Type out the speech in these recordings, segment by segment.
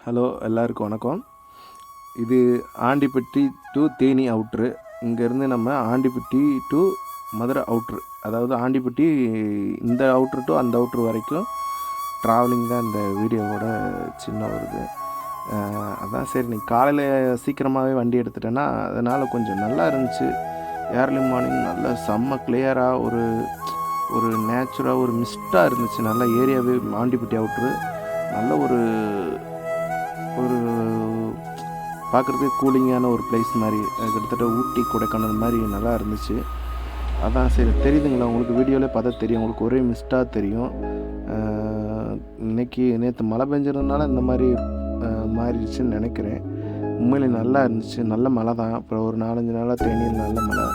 Hello, எல்லாருக்கும் வணக்கம். இது ஆண்டிப்பட்டி டு தேனி அவுட்ரு. இங்கேருந்து நம்ம ஆண்டிப்பட்டி டு மதுரை அவுட்ரு, அதாவது ஆண்டிப்பட்டி இந்த அவுட்ரு டு அந்த அவுட்ரு வரைக்கும் ட்ராவலிங் தான் இந்த வீடியோவோட சின்ன ஒரு இது. அதான் சரி, நீ காலையில் சீக்கிரமாகவே வண்டி எடுத்துட்டேன்னா அதனால் கொஞ்சம் நல்லா இருந்துச்சு. ஏர்லி மார்னிங் நல்லா செம்ம கிளியராக ஒரு நேச்சுராக ஒரு மிஸ்ட்டாக இருந்துச்சு. நல்லா ஏரியாவே ஆண்டிப்பட்டி அவுட்ரு நல்ல ஒரு பார்க்குறதுக்கு கூலிங்கான ஒரு பிளேஸ் மாதிரி, கிட்டத்தட்ட ஊட்டி கொடைக்கானல் மாதிரி நல்லா இருந்துச்சு. அதான் சரி, தெரியுதுங்களா உங்களுக்கு? வீடியோவிலே பார்த்தா தெரியும், உங்களுக்கு ஒரே மிஸ்ட்டாக தெரியும். நேற்று மழை பெஞ்சதுனால இந்த மாதிரி மாறிடுச்சுன்னு நினைக்கிறேன். உண்மையிலே நல்லா இருந்துச்சு, நல்ல மழை தான். அப்புறம் ஒரு 4-5 நாளாக தேனியில் நல்ல மழை.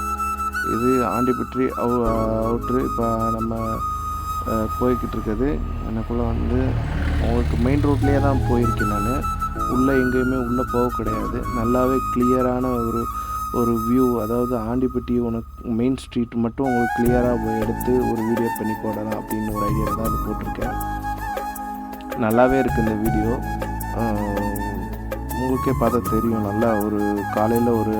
இது ஆண்டிப்பட்டி அவுட்ரு. இப்போ நம்ம போய்கிட்டு இருக்குது. எனக்குள்ளே உங்களுக்கு மெயின் ரோட்லேயே தான் போயிருக்கேன் நான். உள்ளே எங்கேயுமே உள்ளே போக கிடையாது. நல்லாவே கிளியரான ஒரு வியூ, அதாவது ஆண்டிப்பட்டி மெயின் ஸ்ட்ரீட் மட்டும் உங்களுக்கு கிளியராக எடுத்து ஒரு வீடியோ பண்ணி போடலாம் அப்படின்னு ஒரு ஐடியா தான் அது போட்டிருக்கேன். நல்லாவே இருக்குது இந்த வீடியோ. உங்களுக்கே பார்த்தா தெரியும். நல்லா ஒரு காலையில் ஒரு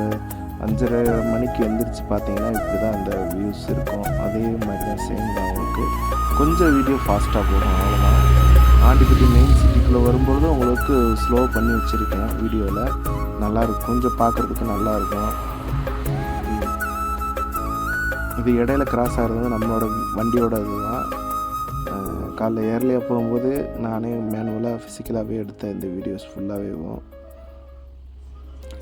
5:30 மணிக்கு எழுந்திரிச்சு பார்த்தீங்கன்னா இப்படி தான் அந்த வியூஸ் இருக்கும். அதே மாதிரி தான் சேம் தான். உங்களுக்கு கொஞ்சம் வீடியோ ஃபாஸ்ட்டாக போகும், அவ்வளோதான். ஆண்டிப்பட்டி மெயின் சிட்டிக்குள்ளே வரும்பொழுது உங்களுக்கு ஸ்லோ பண்ணி வச்சுருக்கேன் வீடியோவில். நல்லாயிருக்கும், கொஞ்சம் பார்க்குறதுக்கு நல்லாயிருக்கும். இது இடையில கிராஸ் ஆகிறது நம்மளோட வண்டியோட இதுதான். காலைல ஏர்லியாக போகும்போது நானே மேனுவலாக ஃபிசிக்கலாகவே எடுத்தேன் இந்த வீடியோஸ் ஃபுல்லாகவே.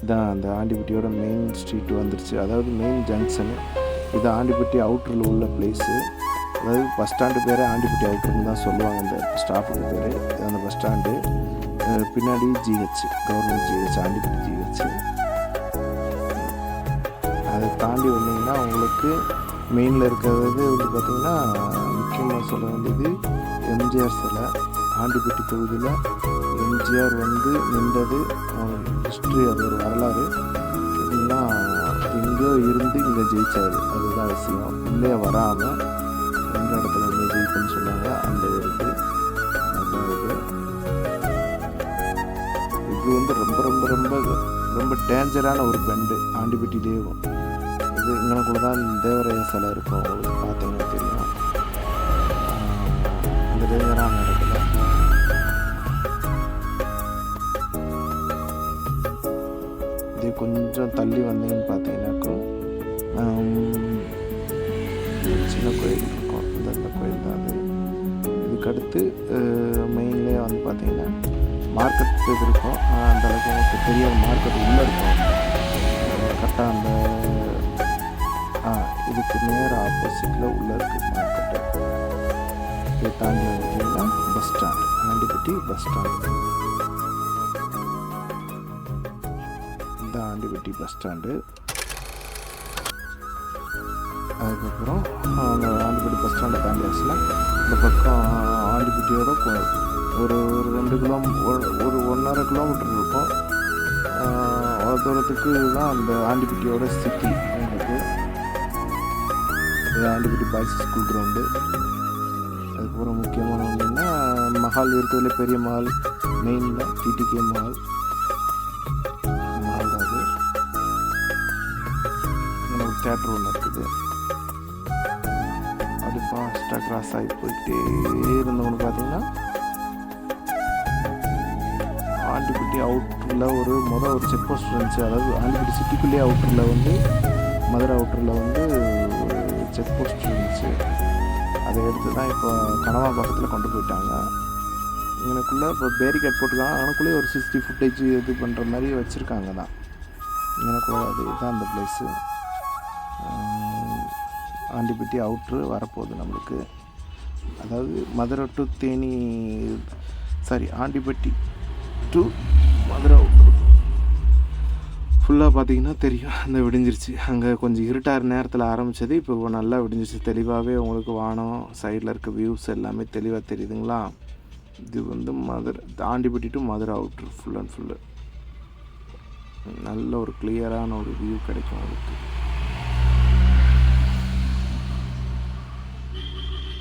இதான் அந்த ஆண்டிப்பட்டியோட மெயின் ஸ்ட்ரீட் வந்துருச்சு, அதாவது மெயின் ஜங்ஷனு. இது ஆண்டிப்பட்டி அவுட்டரில் உள்ள பிளேஸு. அதாவது பஸ் ஸ்டாண்டு பேர் ஆண்டிப்பட்டி அவுட்டர்னு தான் சொல்லுவாங்க இந்த ஸ்டாஃபுக்கு பேர். அந்த பஸ் ஸ்டாண்டு பின்னாடி GH, government GH, Andipatti GH. அதை தாண்டி வந்தீங்கன்னா உங்களுக்கு மெயினில் இருக்கிறது பார்த்திங்கன்னா முக்கியமாக சொல்ல வேண்டியது எம்ஜிஆர் சிலை. ஆண்டிப்பட்டி தொகுதியில் எம்ஜிஆர் நின்றது ஹிஸ்ட்ரி, அது ஒரு வரலாறு. எப்படின்னா எங்கேயோ இருந்து இங்கே ஜெயிச்சார், அதுதான் விஷயம். உள்ளே வராமல் எந்த இடத்துல இருந்து ஜெயிப்புன்னு சொல்லுவாங்க, அந்த இருக்குது. இது ரொம்ப ரொம்ப ரொம்ப ரொம்ப டேஞ்சரான ஒரு பெண்டு ஆண்டிப்பட்டிலேயும். இது இங்கனக்குள்ள தான் தேவரைய சிலை இருக்கும், உங்களுக்கு பார்த்தீங்கன்னா தெரியும். அந்த டேஞ்சரான இடத்துல இதே கொஞ்சம் தள்ளி வந்தீங்கன்னு பார்த்தீங்கன்னாக்கும் சின்ன கோயில் இருக்கும். இந்த கோயில் தான் அது. இதுக்கடுத்து மெயின்லேயே பார்த்தீங்கன்னா மார்க்கெட் இது இருக்கும். அந்த அளவுக்கு உங்களுக்கு தெரியாத மார்க்கெட் உள்ளே இருக்கும். கரெக்டாக அந்த இதுக்கு நேர ஆப்போசிட்டில் உள்ளே இருக்குது மார்க்கெட்டு. இதை தாண்டி வந்துட்டீங்கன்னா bus stand, Andipatti bus stand. இந்த ஆண்டிப்பட்டி பஸ் ஸ்டாண்டு. அதுக்கப்புறம் அந்த ஆண்டிப்பட்டி பஸ் ஸ்டாண்டை தாண்டி ஆச்சுன்னா இந்த பக்கம் ஆண்டிப்பட்டியோட ஒரு 1.5 கிலோமீட்டர் இருக்கும். அவ்வளோ தூரத்துக்கு தான் அந்த ஆண்டிப்பட்டியோட சிட்டி. உங்களுக்கு இது ஆண்டிப்பட்டி பாய்ஸ் ஸ்கூல் கிரவுண்டு. அதுக்கப்புறம் முக்கியமான ஒன்றுன்னா மஹால் இருக்கிறதுல பெரிய மஹால் மெயினில் டிடிகே மஹால் தான். அது ஒரு தேட்டர் ஒன்று இருக்குது. அப்படி ஃபாஸ்ட்டாக கிராஸ் ஆகி போயிட்டே இருந்தவங்க பார்த்தீங்கன்னா ஆண்டிப்பட்டி அவுட்டரில் ஒரு செக் போஸ்ட் இருந்துச்சு. அதாவது ஆண்டிப்பட்டி சிட்டிக்குள்ளேயே அவுட்டரில் மதுரை அவுட்டரில் ஒரு செக் போஸ்ட் இருந்துச்சு. அதை எடுத்து தான் இப்போ கனவா பக்கத்தில் கொண்டு போயிட்டாங்க. இங்கனக்குள்ளே இப்போ பேரிகேட் போட்டுருக்காங்க. அவனுக்குள்ளேயே ஒரு 60 ஃபுட்டேஜ் இது பண்ணுற மாதிரி வச்சுருக்காங்க தான். இங்கனக்குள்ளே அது இதுதான் அந்த பிளேஸு. ஆண்டிப்பட்டி அவுட்ரு வரப்போகுது நம்மளுக்கு. அதாவது மதுரை டு தேனி, ஆண்டிப்பட்டி டு மதுரை அவுட்ரு ஃபுல்லாக பார்த்தீங்கன்னா தெரியும். அந்த விடிஞ்சிருச்சு. அங்கே கொஞ்சம் இருட்டாகிற நேரத்தில் ஆரம்பித்தது, இப்போ நல்லா விடிஞ்சிருச்சு. தெளிவாகவே உங்களுக்கு வானம், சைடில் இருக்க வியூஸ் எல்லாமே தெளிவாக தெரியுதுங்களா? இது Madurai Andipatti to Madurai outer full and full நல்ல ஒரு கிளியரான ஒரு வியூ கிடைக்கும் உங்களுக்கு.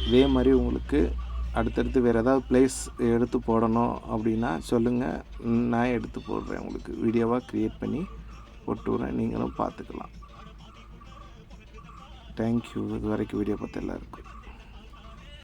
இதே மாதிரி உங்களுக்கு அடுத்தடுத்து வேறு ஏதாவது ப்ளேஸ் எடுத்து போடணும் அப்படின்னா சொல்லுங்கள், நான் எடுத்து போடுறேன். உங்களுக்கு வீடியோவாக க்ரியேட் பண்ணி போட்டு விட்றேன், நீங்களும் பார்த்துக்கலாம். தேங்க்யூ. இது வரைக்கும் வீடியோ பார்த்த எல்லாருக்கும்.